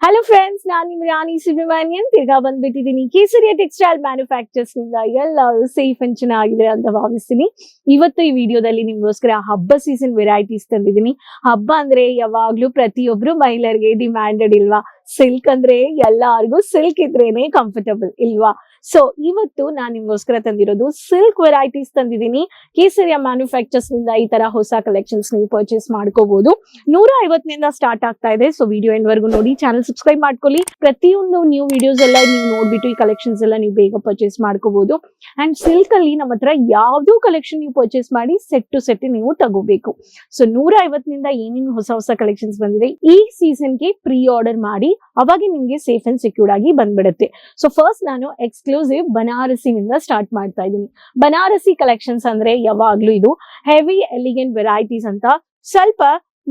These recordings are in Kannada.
ಹಲೋ ಫ್ರೆಂಡ್ಸ್, ನಾನು ನಿಮ್ಮ ರಾಣಿ ಸುಬ್ರಹ್ಮಣ್ಯನ್ ತಿರ್ಗಾ ಬಂದ್ಬಿಟ್ಟಿದ್ದೀನಿ. ಕೇಸರಿಯ ಟೆಕ್ಸ್ಟೈಲ್ ಮ್ಯಾನುಫ್ಯಾಕ್ಚರ್ಸ್ ನಿಂದ ಎಲ್ಲರೂ ಸೇಫ್ ಅಂಡ್ ಚೆನ್ನಾಗಿದೆ ಅಂತ ಭಾವಿಸ್ತೀನಿ. ಇವತ್ತು ಈ ವಿಡಿಯೋದಲ್ಲಿ ನಿಮ್ಗೋಸ್ಕರ ಹಬ್ಬ ಸೀಸನ್ ವೆರೈಟೀಸ್ ತಂದಿದ್ದೀನಿ. ಹಬ್ಬ ಅಂದ್ರೆ ಯಾವಾಗ್ಲೂ ಪ್ರತಿಯೊಬ್ರು ಮಹಿಳೆಯರಿಗೆ ಡಿಮ್ಯಾಂಡೆಡ್ ಇಲ್ವಾ? ಸಿಲ್ಕ್ ಅಂದ್ರೆ ಎಲ್ಲಾರ್ಗೂ ಸಿಲ್ಕ್ ಇದ್ರೇನೆ ಕಂಫರ್ಟಬಲ್ ಇಲ್ವಾ? ಸೊ ಇವತ್ತು ನಾನು ನಿಮ್ಗೋಸ್ಕರ ತಂದಿರೋದು ಸಿಲ್ಕ್ ವೆರೈಟೀಸ್ ತಂದಿದ್ದೀನಿ. ಕೇಸರಿಯ ಮ್ಯಾನುಫ್ಯಾಕ್ಚರ್ಸ್ ನಿಂದ ಈ ತರ ಹೊಸ ಕಲೆಕ್ಷನ್ಸ್ ನೀವು ಪರ್ಚೇಸ್ ಮಾಡ್ಕೋಬಹುದು. 150 ಸ್ಟಾರ್ಟ್ ಆಗ್ತಾ ಇದೆ. ಸೊ ವಿಡಿಯೋ ಎಂಡ್ ವರ್ಗು ನೋಡಿ, ಚಾನಲ್ ಸಬ್ಸ್ಕ್ರೈಬ್ ಮಾಡ್ಕೊಳ್ಳಿ. ಪ್ರತಿಯೊಂದು ನ್ಯೂ ವಿಡಿಯೋಸ್ ಎಲ್ಲ ನೀವು ನೋಡ್ಬಿಟ್ಟು ಈ ಕಲೆಕ್ಷನ್ಸ್ ಎಲ್ಲ ನೀವು ಬೇಗ ಪರ್ಚೇಸ್ ಮಾಡ್ಕೋಬಹುದು. ಅಂಡ್ ಸಿಲ್ಕ್ ಅಲ್ಲಿ ನಮ್ಮ ಹತ್ರ ಯಾವ್ದು ಕಲೆಕ್ಷನ್ ನೀವು ಪರ್ಚೇಸ್ ಮಾಡಿ ಸೆಟ್ ಟು ಸೆಟ್ ನೀವು ತಗೋಬೇಕು. ಸೊ 150 ಏನೇನು ಹೊಸ ಹೊಸ ಕಲೆಕ್ಷನ್ಸ್ ಬಂದಿದೆ ಈ ಸೀಸನ್ಗೆ ಪ್ರೀ ಆರ್ಡರ್ ಮಾಡಿ, ಅವಾಗ ನಿಮ್ಗೆ ಸೇಫ್ ಅಂಡ್ ಸೆಕ್ಯೂರ್ಡ್ ಆಗಿ ಬಂದ್ಬಿಡುತ್ತೆ. ಸೊ ಫಸ್ಟ್ ನಾನು ಎಕ್ಸ್ಕ್ಲೂಸಿವ್ ಬನಾರಸಿನಿಂದ ಸ್ಟಾರ್ಟ್ ಮಾಡ್ತಾ ಇದ್ದೀನಿ. ಬನಾರಸಿ ಕಲೆಕ್ಷನ್ಸ್ ಅಂದ್ರೆ ಯಾವಾಗ್ಲೂ ಇದು ಹೆವಿ ಎಲಿಗೆಂಟ್ ವೆರೈಟೀಸ್ ಅಂತ. ಸ್ವಲ್ಪ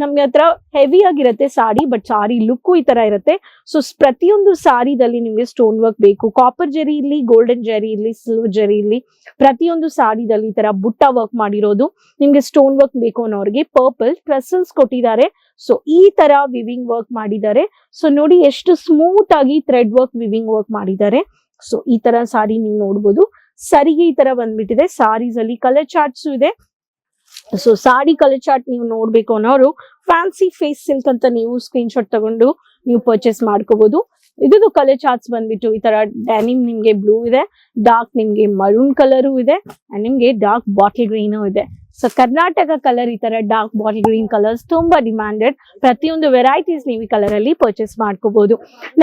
ನಮ್ಗೆ ಹತ್ರ ಹೆವಿ ಆಗಿರುತ್ತೆ ಸಾರಿ, ಬಟ್ ಸಾರಿ ಲುಕ್ ಈ ತರ ಇರುತ್ತೆ. ಸೊ ಪ್ರತಿಯೊಂದು ಸಾರಿದಲ್ಲಿ ನಿಮ್ಗೆ ಸ್ಟೋನ್ ವರ್ಕ್ ಬೇಕು. ಕಾಪರ್ ಜರಿ ಇರ್ಲಿ, ಗೋಲ್ಡನ್ ಜರಿ ಇರ್ಲಿ, ಸಿಲ್ವರ್ ಜರಿ ಇರ್ಲಿ, ಪ್ರತಿಯೊಂದು ಸಾರಿದಲ್ಲಿ ಈ ತರ ಬುಟ್ಟ ವರ್ಕ್ ಮಾಡಿರೋದು. ನಿಮ್ಗೆ ಸ್ಟೋನ್ ವರ್ಕ್ ಬೇಕು ಅನ್ನೋರಿಗೆ ಪರ್ಪಲ್ ಟ್ರೆಸಲ್ಸ್ ಕೊಟ್ಟಿದ್ದಾರೆ. ಸೊ ಈ ತರ ವಿವಿಂಗ್ ವರ್ಕ್ ಮಾಡಿದ್ದಾರೆ. ಸೊ ನೋಡಿ ಎಷ್ಟು ಸ್ಮೂತ್ ಆಗಿ ಥ್ರೆಡ್ ವರ್ಕ್ ವಿವಿಂಗ್ ವರ್ಕ್ ಮಾಡಿದ್ದಾರೆ. ಸೊ ಈ ತರ ಸಾರಿ ನೀವು ನೋಡ್ಬೋದು. ಸರಿಗೆ ಈ ತರ ಬಂದ್ಬಿಟ್ಟಿದೆ. ಸಾರೀಸ್ ಅಲ್ಲಿ ಕಲರ್ ಚಾರ್ಟ್ಸ್ ಇದೆ. ಸೊ ಸಾಡಿ ಕಲರ್ ಚಾರ್ಟ್ ನೀವು ನೋಡ್ಬೇಕು ಅನ್ನೋರು ಫ್ಯಾನ್ಸಿ ಫೇಸ್ ಸಿಲ್ಕ್ ಅಂತ ನೀವು ಸ್ಕ್ರೀನ್ ಶಾಟ್ ತಗೊಂಡು ನೀವು ಪರ್ಚೇಸ್ ಮಾಡ್ಕೋಬಹುದು. ಇದು ಕಲರ್ ಚಾರ್ಟ್ಸ್ ಬಂದ್ಬಿಟ್ಟು ಈ ತರ ಡೆನಿಮ್ ನಿಮ್ಗೆ ಬ್ಲೂ ಇದೆ, ಡಾರ್ಕ್ ನಿಮ್ಗೆ ಮರೂನ್ ಕಲರು ಇದೆ, ಅಂಡ್ ನಿಮ್ಗೆ ಡಾರ್ಕ್ ಬಾಟಲ್ ಗ್ರೀನು ಇದೆ. ಸೊ ಕರ್ನಾಟಕ ಕಲರ್ ಈ ತರ ಡಾರ್ಕ್ ಬಾಟಲ್ ಗ್ರೀನ್ ಕಲರ್ಸ್ ತುಂಬಾ ಡಿಮ್ಯಾಂಡೆಡ್. ಪ್ರತಿಯೊಂದು ವೆರೈಟೀಸ್ ನೀವು ಈ ಕಲರ್ ಅಲ್ಲಿ ಪರ್ಚೇಸ್ ಮಾಡ್ಕೋಬಹುದು.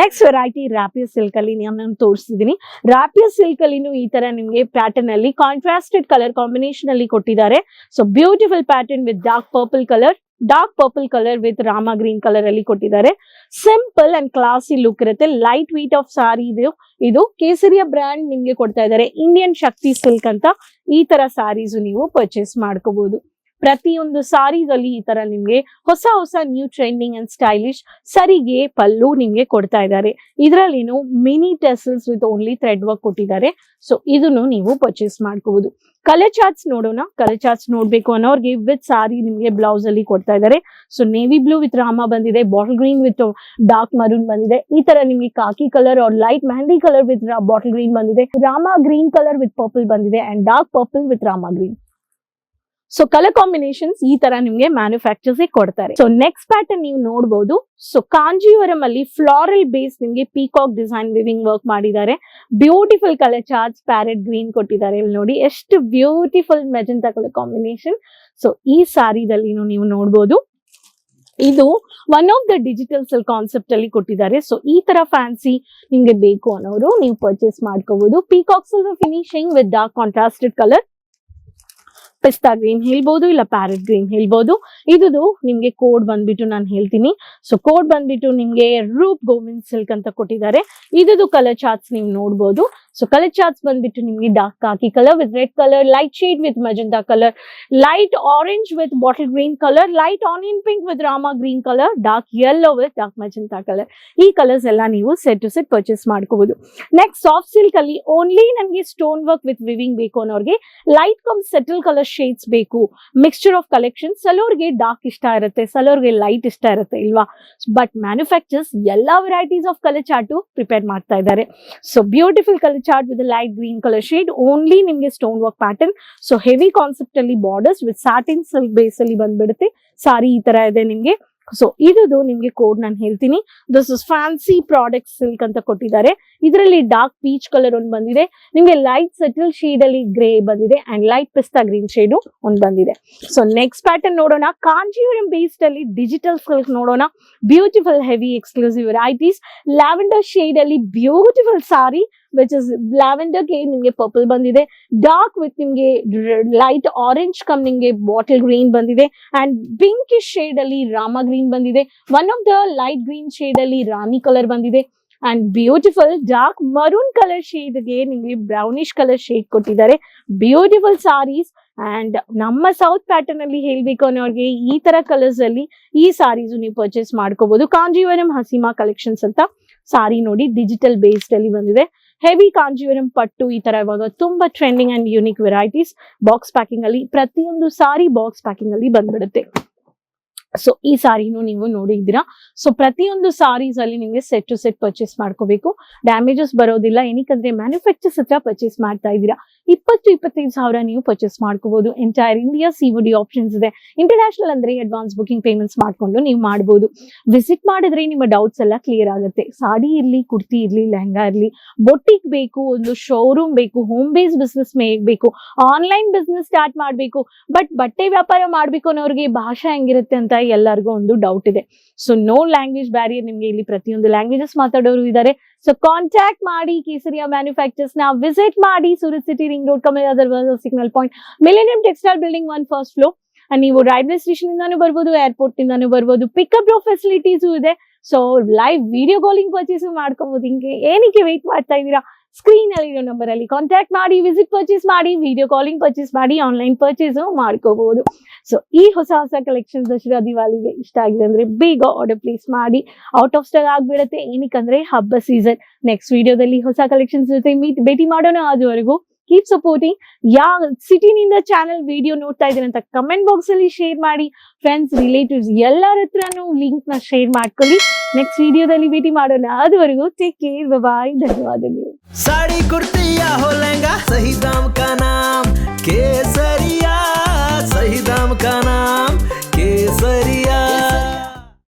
ನೆಕ್ಸ್ಟ್ ವೆರೈಟಿ ರಾಪಿಯರ್ ಸಿಲ್ಕ್ ಅಲ್ಲಿ ನಾನು ತೋರಿಸ್ತಿದ್ದೀನಿ. ರಾಪಿಯರ್ ಸಿಲ್ಕ್ ಅಲ್ಲಿ ಈ ತರ ನಿಮ್ಗೆ ಪ್ಯಾಟರ್ನ್ ಅಲ್ಲಿ ಕಾಂಟ್ರಾಸ್ಟೆಡ್ ಕಲರ್ ಕಾಂಬಿನೇಷನ್ ಅಲ್ಲಿ ಕೊಟ್ಟಿದ್ದಾರೆ. So beautiful pattern with dark purple colour with rama green colour ಅಲ್ಲಿ ಕೊಟ್ಟಿದ್ದಾರೆ. ಸಿಂಪಲ್ ಅಂಡ್ ಕ್ಲಾಸಿ ಲುಕ್ ಇರುತ್ತೆ. ಲೈಟ್ ವೇಟ್ ಆಫ್ ಸಾರಿ ಇದು ಕೇಸರಿಯ ಬ್ರ್ಯಾಂಡ್ ನಿಮ್ಗೆ ಕೊಡ್ತಾ ಇದ್ದಾರೆ, ಇಂಡಿಯನ್ ಶಕ್ತಿ ಸಿಲ್ಕ್ ಅಂತ. ಈ ತರ ಸಾರೀಸ್ ನೀವು ಪರ್ಚೇಸ್ ಮಾಡ್ಕೋಬಹುದು. ಪ್ರತಿಯೊಂದು ಸಾರೀಸ್ ಅಲ್ಲಿ ಈ ತರ ನಿಮ್ಗೆ ಹೊಸ ಹೊಸ ನ್ಯೂ ಟ್ರೆಂಡಿಂಗ್ ಅಂಡ್ ಸ್ಟೈಲಿಶ್ ಸರಿಗೆ ಪಲ್ಲು ನಿಮ್ಗೆ ಕೊಡ್ತಾ ಇದ್ದಾರೆ. ಇದ್ರಲ್ಲಿನು mini tassels with only thread work ಕೊಟ್ಟಿದ್ದಾರೆ. ಸೊ ಇದನ್ನು ನೀವು ಪರ್ಚೇಸ್ ಮಾಡ್ಕೋಬಹುದು. ಕಲರ್ ಚಾರ್ಟ್ಸ್ ನೋಡೋಣ. ಕಲರ್ ಚಾರ್ಟ್ಸ್ ನೋಡ್ಬೇಕು ಅನ್ನೋರ್ಗೆ ವಿತ್ ಸಾರಿ ನಿಮ್ಗೆ ಬ್ಲೌಸ್ ಅಲ್ಲಿ ಕೊಡ್ತಾ ಇದ್ದಾರೆ. So navy blue with rama ಬಂದಿದೆ, bottle green with dark maroon ಬಂದಿದೆ. ಈ ತರ ನಿಮ್ಗೆ khaki colour or light mehndi colour with bottle green ಬಂದಿದೆ, rama green colour with purple ಬಂದಿದೆ, and dark purple with rama green. So colour combinations ಈ ತರ ನಿಮ್ಗೆ ಮ್ಯಾನುಫ್ಯಾಕ್ಚರ್ಸ್ ಕೊಡ್ತಾರೆ. ಸೊ ನೆಕ್ಸ್ಟ್ ಪ್ಯಾಟರ್ನ್ ನೀವು ನೋಡಬಹುದು. ಸೊ ಕಾಂಜೀವರಂ ಅಲ್ಲಿ ಫ್ಲಾರಲ್ ಬೇಸ್ ನಿಮ್ಗೆ ಪೀಕಾಕ್ ಡಿಸೈನ್ ವಿವಿಂಗ್ ವರ್ಕ್ ಮಾಡಿದ್ದಾರೆ. Beautiful colour charts parrot green ಕೊಟ್ಟಿದ್ದಾರೆ. ಇಲ್ಲಿ ನೋಡಿ ಎಷ್ಟು beautiful magenta colour combination. So ಈ ಸಾರಿದಲ್ಲಿ ನೀವು ನೋಡಬಹುದು. ಇದು one of the digital silk concept ಅಲ್ಲಿ ಕೊಟ್ಟಿದ್ದಾರೆ. ಸೊ ಈ ತರ ಫ್ಯಾನ್ಸಿ ನಿಮ್ಗೆ ಬೇಕು ಅನ್ನೋರು ನೀವು ಪರ್ಚೇಸ್ ಮಾಡ್ಕೋಬಹುದು. Peacock silver finishing with dark contrasted colour, pista green ಹೇಳ್ಬೋದು, ಇಲ್ಲ ಪ್ಯಾರೆಟ್ ಗ್ರೀನ್ ಹೇಳ್ಬೋದು. ಇದು ನಿಮ್ಗೆ ಕೋಡ್ ಬಂದ್ಬಿಟ್ಟು ನಾನು ಹೇಳ್ತೀನಿ. ಸೊ ಕೋಡ್ ಬಂದ್ಬಿಟ್ಟು ನಿಮ್ಗೆ ರೂಪ್ ಗೋವಿಂದ್ ಸಿಲ್ಕ್ ಅಂತ ಕೊಟ್ಟಿದ್ದಾರೆ. ಇದು ಕಲರ್ ಚಾರ್ಟ್ಸ್ ನೀವು ನೋಡ್ಬೋದು. ಸೊ ಕಲರ್ ಚಾರ್ಟ್ಸ್ ಬಂದ್ಬಿಟ್ಟು ನಿಮ್ಗೆ dark khaki colour with red colour, light shade with magenta colour, light orange with bottle green colour, light onion pink with rama green colour, dark yellow with dark magenta colour. ಈ ಕಲರ್ಸ್ ಎಲ್ಲ ನೀವು ಸೆಟ್ ಟು ಸೆಟ್ ಪರ್ಚೇಸ್ ಮಾಡ್ಕೋಬಹುದು. ನೆಕ್ಸ್ಟ್ ಸಾಫ್ಟ್ ಸಿಲ್ಕ್ ಅಲ್ಲಿ ಓನ್ಲಿ ನನಗೆ ಸ್ಟೋನ್ ವರ್ಕ್ ವಿತ್ ವಿವಿಂಗ್ ಬೇಕು ಅನ್ನೋರ್ಗೆ, light come subtle colour shades ಬೇಕು, ಮಿಕ್ಸ್ಚರ್ ಆಫ್ ಕಲೆಕ್ಷನ್. ಸಲೋರ್ಗೆ ಡಾರ್ಕ್ ಇಷ್ಟ ಇರುತ್ತೆ, ಸಲೋರ್ಗೆ ಲೈಟ್ ಇಷ್ಟ ಇರುತ್ತೆ ಇಲ್ವಾ? ಬಟ್ ಮ್ಯಾನುಫ್ಯಾಕ್ಚರ್ಸ್ ಎಲ್ಲಾ varieties of colour chart prepare ಮಾಡ್ತಾ ಇದ್ದಾರೆ. So beautiful colour chart with light green colour shade, only ನಿಮ್ಗೆ stone work pattern. So heavy concept ಅಲ್ಲಿ borders with satin silk base ಅಲ್ಲಿ ಬಂದ್ಬಿಡುತ್ತೆ. ಸಾರಿ ಈ ತರ ಇದೆ ನಿಮ್ಗೆ. ಸೊ ಇದು ನಿಮ್ಗೆ ಕೋಡ್ ನಾನು ಹೇಳ್ತೀನಿ. This is fancy product silk ಅಂತ ಕೊಟ್ಟಿದ್ದಾರೆ. ಇದರಲ್ಲಿ ಡಾರ್ಕ್ ಪೀಚ್ ಕಲರ್ ಒಂದು ಬಂದಿದೆ, ನಿಮ್ಗೆ ಲೈಟ್ ಸೆಟಲ್ ಶೇಡ್ ಅಲ್ಲಿ ಗ್ರೇ ಬಂದಿದೆ, and light pista green shade ಒಂದು ಬಂದಿದೆ. ಸೊ ನೆಕ್ಸ್ಟ್ ಪ್ಯಾಟರ್ನ್ ನೋಡೋಣ. ಕಾಂಜೀವರಂ ಬೇಸ್ಡ್ ಅಲ್ಲಿ ಡಿಜಿಟಲ್ ಸಿಲ್ಕ್ ನೋಡೋಣ. Beautiful heavy exclusive varieties. Lavender shade ಅಲ್ಲಿ beautiful sari which is lavender ಗೆ ನಿಮ್ಗೆ ಪರ್ಪಲ್ ಬಂದಿದೆ, ಡಾರ್ಕ್ ವಿತ್ ನಿಮ್ಗೆ ಲೈಟ್ ಆರೆಂಜ್ ಕಮ್ ನಿಮ್ಗೆ ಬಾಟಲ್ ಗ್ರೀನ್ ಬಂದಿದೆ, ಅಂಡ್ ಪಿಂಕ್ ಶೇಡ್ ಅಲ್ಲಿ ರಾಮ ಗ್ರೀನ್ ಬಂದಿದೆ. One of the light green shade ಅಲ್ಲಿ ರಾಣಿ ಕಲರ್ ಬಂದಿದೆ, and beautiful dark maroon colour shade ಗೆ ನಿಮ್ಗೆ ಬ್ರೌನಿಶ್ ಕಲರ್ ಶೇಡ್ ಕೊಟ್ಟಿದ್ದಾರೆ. ಬ್ಯೂಟಿಫುಲ್ ಸಾರೀಸ್. ಅಂಡ್ ನಮ್ಮ ಸೌತ್ ಪ್ಯಾಟರ್ನ್ ಅಲ್ಲಿ ಹೇಳ್ಬೇಕು ಅನ್ನೋರ್ಗೆ ಈ ತರ ಕಲರ್ಸ್ ಅಲ್ಲಿ ಈ ಸಾರೀಸ್ ನೀವು ಪರ್ಚೇಸ್ ಮಾಡ್ಕೋಬಹುದು. ಕಾಂಜೀವರಂ ಹಸೀಮಾ ಕಲೆಕ್ಷನ್ಸ್ ಅಂತ ಸಾರಿ ನೋಡಿ, ಡಿಜಿಟಲ್ ಬೇಸ್ಡ್ ಅಲ್ಲಿ ಬಂದಿದೆ. ಹೆವಿ ಕಾಂಜೀವರಂ ಪಟ್ಟು ಈ ತರ ಇವಾಗ ತುಂಬಾ trending and unique varieties. Box packing ಅಲ್ಲಿ ಪ್ರತಿಯೊಂದು ಸಾರಿ ಬಾಕ್ಸ್ ಪ್ಯಾಕಿಂಗ್ ಅಲ್ಲಿ ಬಂದ್ಬಿಡುತ್ತೆ. ಸೊ ಈ ಸಾರಿನೂ ನೀವು ನೋಡಿದ್ದೀರಾ. ಸೊ ಪ್ರತಿಯೊಂದು ಸಾರೀಸ್ ಅಲ್ಲಿ ನಿಮಗೆ ಸೆಟ್ ಟು ಸೆಟ್ ಪರ್ಚೇಸ್ ಮಾಡ್ಕೋಬೇಕು, ಡ್ಯಾಮೇಜಸ್ ಬರೋದಿಲ್ಲ. ಏನಕ್ಕಂದ್ರೆ ಮ್ಯಾನುಫ್ಯಾಕ್ಚರ್ಸ್ ಹತ್ರ ಪರ್ಚೇಸ್ ಮಾಡ್ತಾ ಇದ್ದೀರಾ. 20-25 ಸಾವಿರ ನೀವು ಪರ್ಚೇಸ್ ಮಾಡ್ಕೋಬಹುದು. ಎಂಟೈರ್ ಇಂಡಿಯಾ COD ಆಪ್ಷನ್ಸ್ ಇದೆ. ಇಂಟರ್ನ್ಯಾಷನಲ್ ಅಂದ್ರೆ ಅಡ್ವಾನ್ಸ್ ಬುಕಿಂಗ್ ಪೇಮೆಂಟ್ಸ್ ಮಾಡ್ಕೊಂಡು ನೀವು ಮಾಡಬಹುದು. ವಿಸಿಟ್ ಮಾಡಿದ್ರೆ ನಿಮ್ಮ ಡೌಟ್ಸ್ ಎಲ್ಲ ಕ್ಲಿಯರ್ ಆಗುತ್ತೆ. ಸಾಡಿ ಇರ್ಲಿ, ಕುರ್ತಿ ಇರ್ಲಿ, ಲೆಹಂಗಾ ಇರ್ಲಿ, ಬೊಟ್ಟಿಕ್ ಬೇಕು, ಒಂದು ಶೋರೂಮ್ ಬೇಕು, ಹೋಮ್ ಬೇಸ್ ಬಿಸ್ನೆಸ್ ಬೇಕು, ಆನ್ಲೈನ್ ಬಿಸ್ನೆಸ್ ಸ್ಟಾರ್ಟ್ ಮಾಡಬೇಕು, ಬಟ್ ಬಟ್ಟೆ ವ್ಯಾಪಾರ ಮಾಡ್ಬೇಕು ಅನ್ನೋರಿಗೆ ಭಾಷೆ ಹೆಂಗಿರುತ್ತೆ ಅಂತ ಎಲ್ಲರಿಗೂ ಒಂದು ಡೌಟ್ ಇದೆ. ಸೊ ನೋ ಲ್ಯಾಂಗ್ವೇಜ್ ಬ್ಯಾರಿಯರ್, ನಿಮ್ಗೆ ಇಲ್ಲಿ ಪ್ರತಿಯೊಂದು ಲ್ಯಾಂಗ್ವೇಜಸ್ ಮಾತಾಡೋರು ಇದ್ದಾರೆ. ಸೊ ಕಾಂಟ್ಯಾಕ್ಟ್ ಮಾಡಿ ಕೇಸರಿಯಾ ಮ್ಯಾನುಫ್ಯಾಕ್ಚರ್ಸ್ ನ ವಿಸಿಟ್ ಮಾಡಿ. Surat city ring road, Kamala signal point, millennium textile building 1 first floor. ನೀವು ರೈಲ್ವೆ ಸ್ಟೇಷನ್ ಇಂದಾನು ಬರ್ಬೋದು, ಏರ್ಪೋರ್ಟ್ ಇಂದಾನು ಬರ್ಬೋದು. ಪಿಕಪ್ ಡ್ರಾಪ್ ಫೆಸಿಲಿಟೀಸು ಇದೆ. So live video calling purchase ಮಾಡ್ಕೋಬಹುದು. ಹಿಂಗೆ ಏನಕ್ಕೆ ವೇಟ್ ಮಾಡ್ತಾ ಇದ್ದೀರಾ? ಸ್ಕ್ರೀನ್ ಅಲ್ಲಿ ಇರೋ ನಂಬರ್ ಅಲ್ಲಿ ಕಾಂಟ್ಯಾಕ್ಟ್ ಮಾಡಿ, ವಿಸಿಟ್ ಪರ್ಚೇಸ್ ಮಾಡಿ, ವಿಡಿಯೋ ಕಾಲಿಂಗ್ ಪರ್ಚೇಸ್ ಮಾಡಿ, ಆನ್ಲೈನ್ ಪರ್ಚೇಸ್ ಮಾಡ್ಕೋಬಹುದು. ಸೊ ಈ ಹೊಸ ಕಲೆಕ್ಷನ್ಸ್ ದಸರಾ ದಿವಾಲಿಗೆ ಇಷ್ಟ ಆಗಿದೆ ಅಂದ್ರೆ ಬೇಗ ಆರ್ಡರ್ ಪ್ಲೇಸ್ ಮಾಡಿ. ಔಟ್ ಆಫ್ ಸ್ಟಾಕ್ ಆಗ್ಬಿಡುತ್ತೆ. ಏನಕ್ಕಂದ್ರೆ ಹಬ್ಬ ಸೀಸನ್. ನೆಕ್ಸ್ಟ್ ವಿಡಿಯೋದಲ್ಲಿ ಹೊಸ ಕಲೆಕ್ಷನ್ಸ್ ಜೊತೆ ಭೇಟಿ ಮಾಡೋಣ. ಅದುವರೆಗೂ ಕೀಪ್ ಸಪೋರ್ಟಿಂಗ್. ಯಾವ ಸಿಟಿನಿಂದ ಚಾನೆಲ್ ವಿಡಿಯೋ ನೋಡ್ತಾ ಇದ್ದೀರಾ ಅಂತ ಕಮೆಂಟ್ ಬಾಕ್ಸ್ ಅಲ್ಲಿ ಶೇರ್ ಮಾಡಿ. ಫ್ರೆಂಡ್ಸ್, ರಿಲೇಟಿವ್ಸ್ ಎಲ್ಲರ ಹತ್ರನೂ ಲಿಂಕ್ ನ ಶೇರ್ ಮಾಡ್ಕೊಳ್ಳಿ. ನೆಕ್ಸ್ಟ್ ವಿಡಿಯೋದಲ್ಲಿ ಭೇಟಿ ಮಾಡೋಣ. ಅದುವರೆಗೂ ಟೇಕ್ ಕೇರ್, ಬಾಯ್, ಧನ್ಯವಾದಗಳು. साड़ी कुर्ती या हो लहंगा, सही दाम